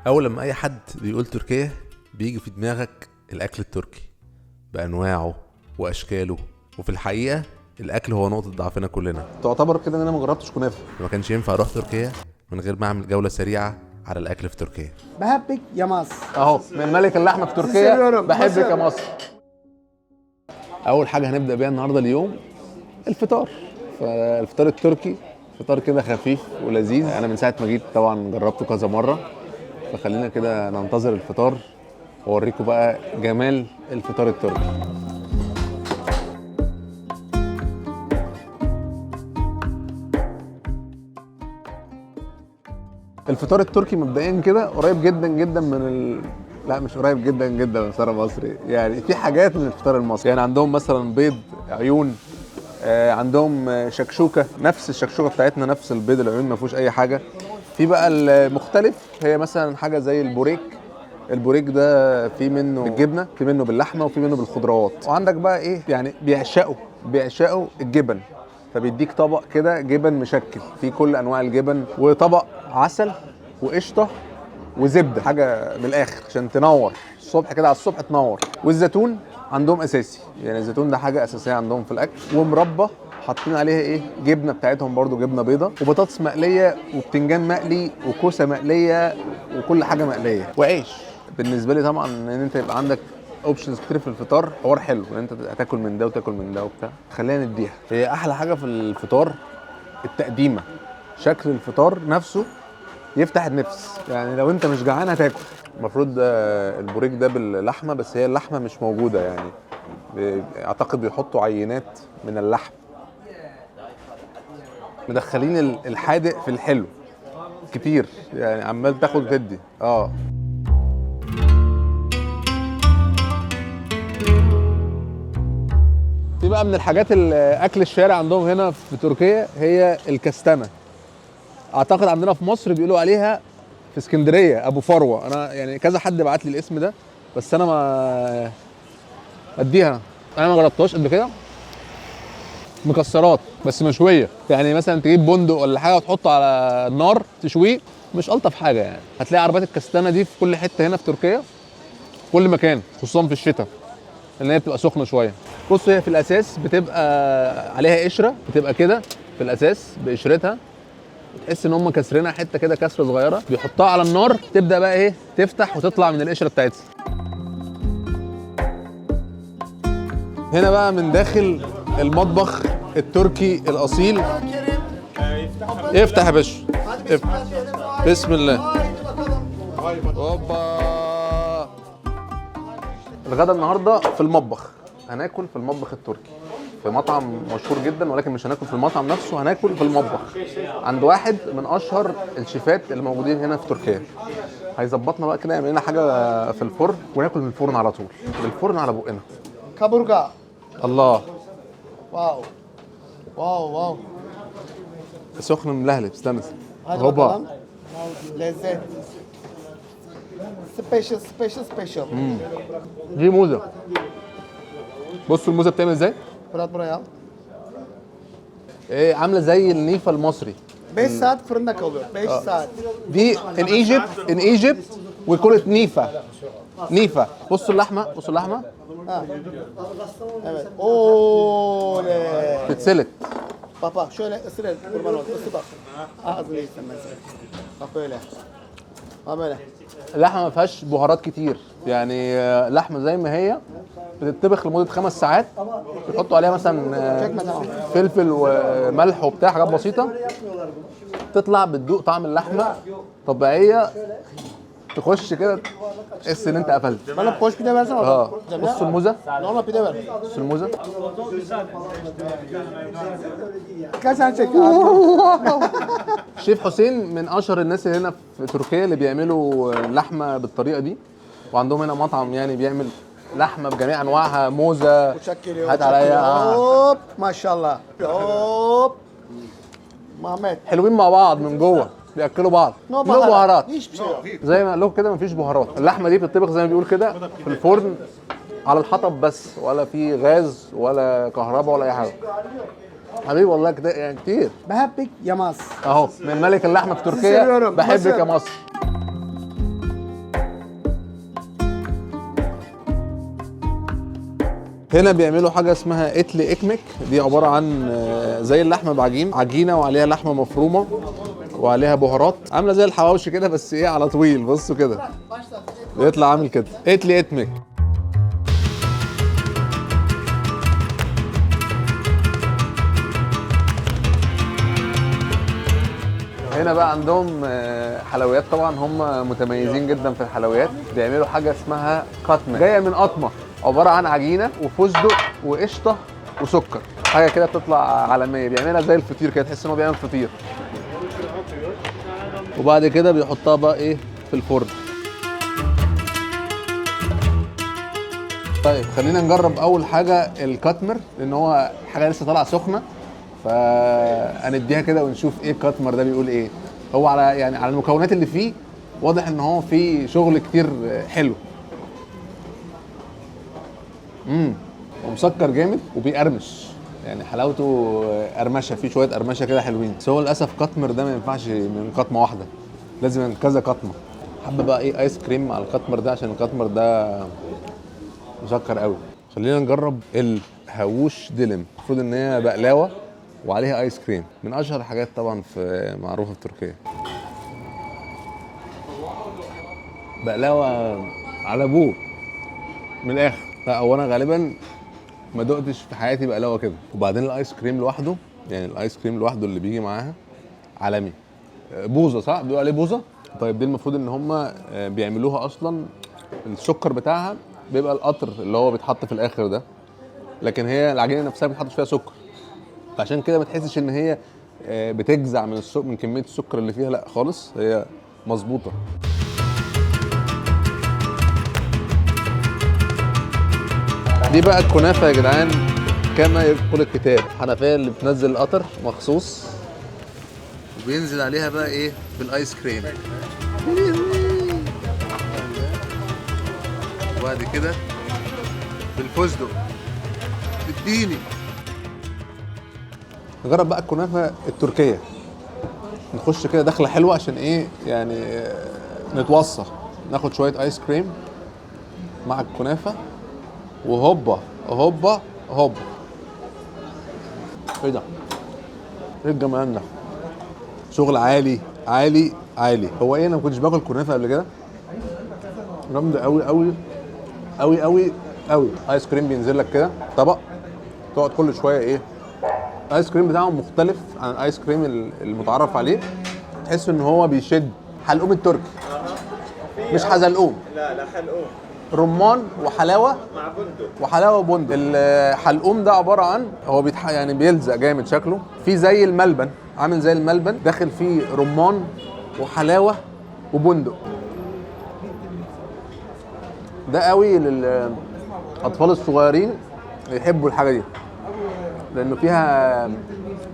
اول لما اي حد بيقول تركيا بيجي في دماغك الاكل التركي بانواعه واشكاله، وفي الحقيقه الاكل هو نقطه ضعفنا كلنا. تعتبر كده ان انا ما جربتش كنافه، ما كانش ينفع اروح تركيا من غير ما اعمل جوله سريعه على الاكل في تركيا. بحبك يا مصر اهو من ملك اللحمه في تركيا، بحبك يا مصر. اول حاجه هنبدا بيها النهارده اليوم الفطار. فالفطار التركي فطار كده خفيف ولذيذ. انا من ساعه ما جيت طبعا جربته كذا مره، فخلينا كده ننتظر الفطار واوريكم بقى جمال الفطار التركي. الفطار التركي مبدئيا كده قريب جدا جدا من لا مش قريب جدا جدا من الفطار المصري، يعني في حاجات من الفطار المصري. يعني عندهم مثلا بيض عيون، عندهم شكشوكه نفس الشكشوكه بتاعتنا، نفس البيض العيون ما فيهوش اي حاجه. في بقى المختلف هي مثلا حاجه زي البوريك. البوريك ده في منه بالجبنه، في منه باللحمه، وفي منه بالخضروات. وعندك بقى ايه يعني بيعشقوا الجبن، فبيديك طبق كده جبن مشكل فيه كل انواع الجبن، وطبق عسل وقشطه وزبده، حاجه من الاخر عشان تنور الصبح كده، على الصبح تنور. والزيتون عندهم اساسي، يعني الزيتون ده حاجه اساسيه عندهم في الاكل. ومربى حاطين عليها ايه جبنه بتاعتهم برضو، جبنه بيضه، وبطاطس مقليه، وبتنجان مقلي، وكوسه مقليه، وكل حاجه مقليه، وعيش. بالنسبه لي طبعا ان انت يبقى عندك اوبشنز كتير في الفطار حوار حلو، ان انت تاكل من ده وتاكل من ده وبتاع. خلينا نديها، هي احلى حاجه في الفطار التقديمه. شكل الفطار نفسه يفتح النفس، يعني لو انت مش جعان هتاكل. المفروض البوريك ده باللحمه، بس هي اللحمه مش موجوده، يعني اعتقد بيحطوا عينات من اللحم، مدخلين الحادق في الحلو كتير، يعني عمال تاخد وتدي. في بقى من الحاجات اكل الشارع عندهم هنا في تركيا هي الكستنه. اعتقد عندنا في مصر بيقولوا عليها في اسكندريه ابو فروه. انا يعني كذا حد بعت لي الاسم ده، بس انا ما اديها، انا ما جربتهاش قبل كده. مكسرات بس مشويه، يعني مثلا تجيب بندق ولا حاجه وتحطه على النار تشويه، مش الطف حاجه. يعني هتلاقي عربيات الكستانه دي في كل حته هنا في تركيا، في كل مكان، خصوصا في الشتاء لان هي بتبقى سخنه شويه. بص هي في الاساس بتبقى عليها قشره، بتبقى كده في الاساس بقشرتها، تحس ان هم كسرينها حته كده كسره صغيره، بيحطها على النار تبدا بقى ايه تفتح وتطلع من القشره بتاعتها. هنا بقى من داخل المطبخ التركي الاصيل. افتح يا باشا، افتح. بسم الله. اوبا. الغدا النهارده في المطبخ، هناكل في المطبخ التركي في مطعم مشهور جدا، ولكن مش هناكل في المطعم نفسه، هناكل في المطبخ عند واحد من اشهر الشيفات اللي موجودين هنا في تركيا. هيظبطنا بقى كده، يعمل لنا حاجه في الفرن وناكل من الفرن على طول، بالفرن على بقنا. كابورجا. الله. واو واو واو. سخن ملهلب. استنى. هذا bakalım. لذيذ. سبيشال. دي موزه. بصوا الموزه بتعمل ازاي؟ Fırat buraya al. ايه عامله زي النيفه المصري. 5 saat fırında kalıyor. 5 saat. دي in Egypt we call it نيفه. بصوا اللحمه، بصوا اللحمه. Evet. Oley. بتتسلق. Bak şöyle ısır el kurban olsun. Isır bak. Ağzını yiysen mesela. Bak böyle. Ha böyle. اللحمه ما فيهاش بهارات كتير، يعني لحمه زي ما هي بتطبخ لمده 5 ساعات، بيحطوا عليها مثلا فلفل وملح وبتاع، حاجات بسيطه، تطلع بتدوق طعم اللحمه طبيعيه، تخش كده تحس ان انت قفلت. Bana boş pide versene orada. بصوا الموزه. Normal pide ver. بصوا الموزه. Kaç tane çek? شيف حسين من اشهر الناس اللي هنا في تركيا اللي بيعملوا لحمه بالطريقه دي، وعندهم هنا مطعم يعني بيعمل لحمه بجميع انواعها. موزه. هات عليا. Hop maşallah. Hop. Mehmet. حلوين مع بعض من جوه، بياكلوا بعض. No له بهارات Hiçbir şey yok. زي ما قال لكم كده، مفيش بهارات. اللحمه دي بتطبخ زي ما بيقول كده في الفرن على الحطب بس، ولا في غاز ولا كهرباء ولا اي حاجه. حبيبي والله كده يعني كتير. بحبك يا مصر. اهو من ملك اللحمه في تركيا، بحبك يا مصر. هنا بيعملوا حاجه اسمها اتلي اكمك، دي عباره عن زي اللحمه بعجين، عجينه وعليها لحمه مفرومه وعليها بهارات، عامله زي الحواوشي كده بس ايه على طويل. بصوا كده بيطلع عامل كده اتلي اتمك. هنا بقى عندهم حلويات، طبعا هم متميزين جدا في الحلويات. بيعملوا حاجه اسمها قطمه، جايه من قطمه، عباره عن عجينه وفستق وقشطه وسكر، حاجه كده بتطلع عالميه. بيعملها زي الفطير كده، تحس ان هو بيعمل فطير، وبعد كده بيحطها بقى ايه في الفرن. طيب خلينا نجرب اول حاجه الكاتمر، لان هو حاجه لسه طالعه سخنه، فهنديها كده ونشوف ايه الكاتمر ده بيقول ايه. هو على يعني على المكونات اللي فيه واضح ان هو فيه شغل كتير حلو. ومسكر جامد وبيقرمش، يعني حلاوته قرمشه، فيه شويه قرمشه كده حلوين. بس هو للاسف كاتمر ده ما ينفعش من قطمه واحده، لازم من كذا قطمه. حابه بقى ايه ايس كريم مع الكاتمر ده، عشان الكاتمر ده مسكر قوي. خلينا نجرب الهووش ديلم، المفروض ان هي بقلاوه وعليها ايس كريم، من اشهر الحاجات طبعا في معروفه في تركيا. بقلاوه على ابوه من الاخر. لا هو انا غالبا ما دقتش في حياتي بقلاوه كده. وبعدين الايس كريم لوحده، يعني الايس كريم لوحده اللي بيجي معاها عالمي. بوظه صح؟ بيقولوا عليه بوظه. طيب دي المفروض ان هم بيعملوها اصلا، السكر بتاعها بيبقى القطر اللي هو بيتحط في الاخر ده، لكن هي العجينه نفسها ما بيتحطش فيها سكر، فعشان كده ما تحسش ان هي بتجزع من كميه السكر اللي فيها، لا خالص، هي مظبوطه. دي بقى الكنافه يا جدعان، كما يقول الكتاب، حنفيه اللي بتنزل القطر مخصوص وبينزل عليها بقى ايه بالايس كريم، وبعد كده بالفستق. اديني نجرب بقى الكنافه التركيه، نخش كده دخله حلوه عشان ايه يعني نتوصى. ناخد شويه ايس كريم مع الكنافه، وهوبا هوبا هوبا. ايه ده؟ ايه الجمال ده؟ شغل عالي عالي عالي. هو ايه، انا ما كنتش باكل كنافه قبل كده، جامده قوي قوي قوي قوي قوي. ايس كريم بينزل لك كده طبق، تقعد كل شويه ايه. الايس كريم بتاعهم مختلف عن الايس كريم المتعارف عليه، تحس ان هو بيشد. حلقوم التركي، مش حزلقوم، لا حلقوم، رمان وحلاوه مع بندق وحلاوه وبندق. الحلقوم ده عباره عن هو يعني بيلزق جامد شكله، في زي الملبن، عامل زي الملبن، داخل فيه رمان وحلاوه وبندق. ده قوي للاطفال الصغيرين يحبوا الحاجه دي، لانه فيها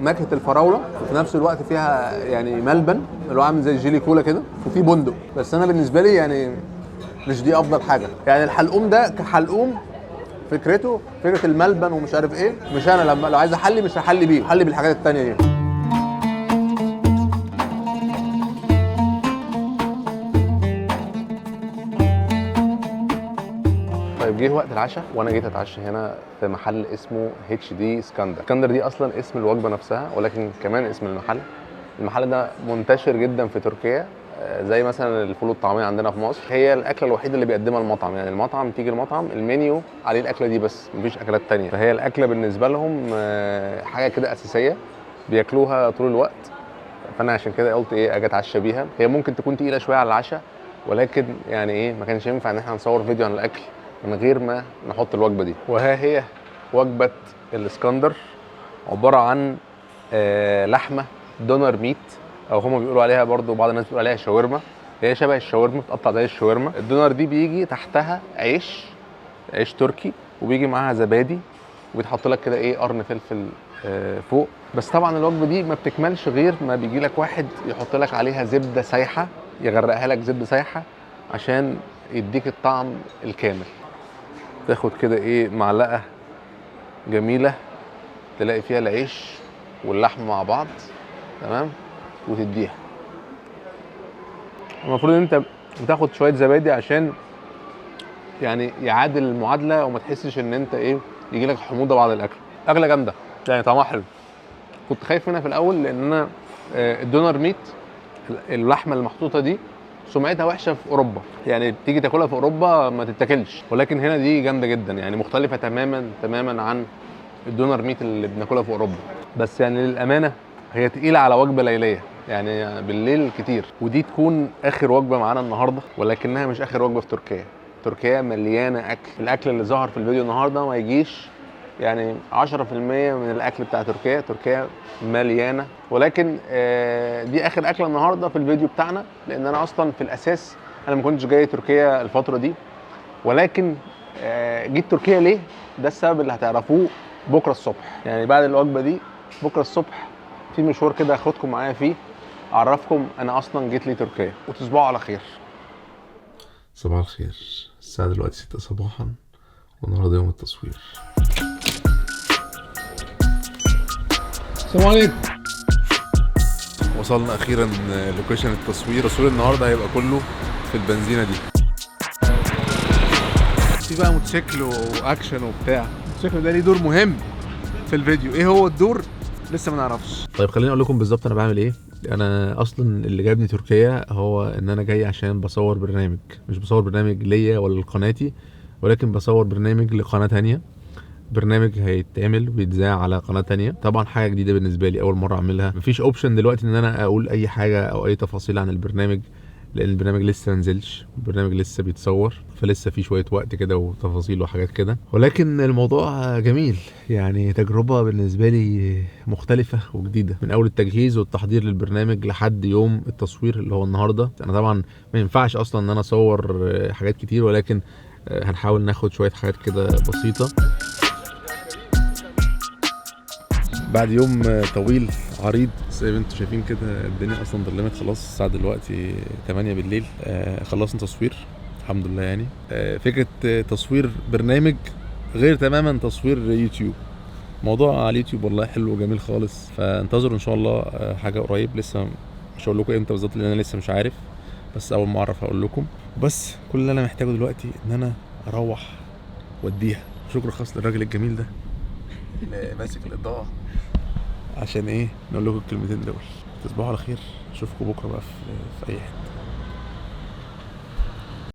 نكهه الفراوله وفي نفس الوقت فيها يعني ملبن اللي هو عامل زي الجيلي كولا كده، وفي بندق. بس انا بالنسبه لي يعني مش دي افضل حاجه. يعني الحلقوم ده كحلقوم فكرته فكره الملبن ومش عارف ايه، مش انا لما لو عايز احلي مش هحلي بيه، هحلي بالحاجات التانيه دي. طيب جه وقت العشاء وانا جيت اتعشى هنا في محل اسمه اتش دي اسكندر. اسكندر دي اصلا اسم الوجبه نفسها، ولكن كمان اسم المحل. المحل ده منتشر جدا في تركيا، زي مثلا الفول والطعميه عندنا في مصر. هي الاكله الوحيده اللي بيقدمها المطعم، يعني المطعم تيجي المطعم المنيو عليه الاكله دي بس، مفيش اكلات تانية. فهي الاكله بالنسبه لهم حاجه كده اساسيه بياكلوها طول الوقت. فانا عشان كده قلت ايه اجي اتعشى بيها. هي ممكن تكون تقيله شويه على العشاء، ولكن يعني ايه ما كانش ينفع ان احنا نصور فيديو عن الاكل من غير ما نحط الوجبه دي. وها هي وجبه الاسكندر، عباره عن لحمه دونر ميت، او هم بيقولوا عليها برضو بعض الناس بيقولوا عليها شاورما. هي شبه الشاورما، بتقطع زي الشاورما. الدونر دي بيجي تحتها عيش تركي، وبيجي معاها زبادي، وبيتحط لك كده ايه قرن فلفل فوق. بس طبعا الوجبه دي ما بتكملش غير ما بيجي لك واحد يحط لك عليها زبده سايحه، يغرقها لك زبده سايحه عشان يديك الطعم الكامل. تاخد كده ايه معلقه جميله تلاقي فيها العيش واللحم مع بعض، تمام، وتديها. المفروض ان انت بتاخد شويه زبادي عشان يعني يعادل المعادله وما تحسش ان انت ايه يجي لك حموضه بعد الاكل. اكله جامده يعني طعمها حلو. كنت خايف منها في الاول لان انا الدونر ميت اللحمه المحطوطه دي سمعتها وحشه في اوروبا، يعني تيجي تاكلها في اوروبا ما تتاكلش، ولكن هنا دي جامده جدا يعني مختلفه تماما عن الدونر ميت اللي بناكلها في اوروبا. بس يعني للامانه هي تقيله على وجبه ليليه يعني بالليل كتير، ودي تكون اخر وجبه معانا النهارده، ولكنها مش اخر وجبه في تركيا. تركيا مليانه اكل، الاكل اللي ظهر في الفيديو النهارده ما يجيش يعني 10% من الاكل بتاع تركيا. تركيا مليانه، ولكن دي اخر اكله النهارده في الفيديو بتاعنا، لان انا اصلا في الاساس انا ما كنتش جاي تركيا الفتره دي، ولكن جيت تركيا ليه؟ ده السبب اللي هتعرفوه بكره الصبح. يعني بعد الوجبه دي بكره الصبح في مشوار كده هاخدكم معايا فيه، اعرفكم انا اصلا جيت ليه تركيا. وتصبحوا على خير. صباح الخير، الساعه دلوقتي 6 صباحا والنهارده يوم التصوير. السلام عليكم. وصلنا اخيرا لوكيشن التصوير. تصوير النهارده هيبقى كله في البنزينه دي. في بقى موتوسيكل واكشن وبتاع. الموتوسيكل ده ليه دور مهم في الفيديو. ايه هو الدور؟ لسه ما نعرفش. طيب خليني اقول لكم بالظبط انا بعمل ايه. انا اصلا اللي جابني تركيا هو ان انا جاي عشان بصور برنامج، مش بصور برنامج ليا ولا لقناتي، ولكن بصور برنامج لقناه تانية. برنامج هيتعمل ويتذاع على قناه تانية، طبعا حاجه جديده بالنسبه لي، اول مره اعملها. مفيش اوبشن دلوقتي ان انا اقول اي حاجه او اي تفاصيل عن البرنامج، لان البرنامج لسه منزلش، البرنامج لسه بيتصور، فلسه في شويه وقت كده وتفاصيل وحاجات كده. ولكن الموضوع جميل، يعني تجربه بالنسبه لي مختلفه وجديده، من اول التجهيز والتحضير للبرنامج لحد يوم التصوير اللي هو النهارده. انا طبعا ما ينفعش اصلا ان انا اصور حاجات كتير، ولكن هنحاول ناخد شويه حاجات كده بسيطه. بعد يوم طويل عريض زي ما انتم شايفين كده، الدنيا اصلا ظلمت خلاص، الساعه دلوقتي 8 بالليل. خلصنا تصوير الحمد لله. يعني فكره تصوير برنامج غير تماما تصوير يوتيوب. موضوع على اليوتيوب والله حلو وجميل خالص، فانتظروا ان شاء الله حاجه قريب. لسه مش هقول لكم امتى بالظبط لان انا لسه مش عارف، بس اول ما اعرف هقول لكم. بس كل اللي انا محتاجه دلوقتي ان انا اروح واديها. شكر خاص للراجل الجميل ده اللي ماسك الاضاءه، عشان ايه نقول لكم الكلمتين دول. تصبحوا على خير، اشوفكم بكره بقى في اي حته.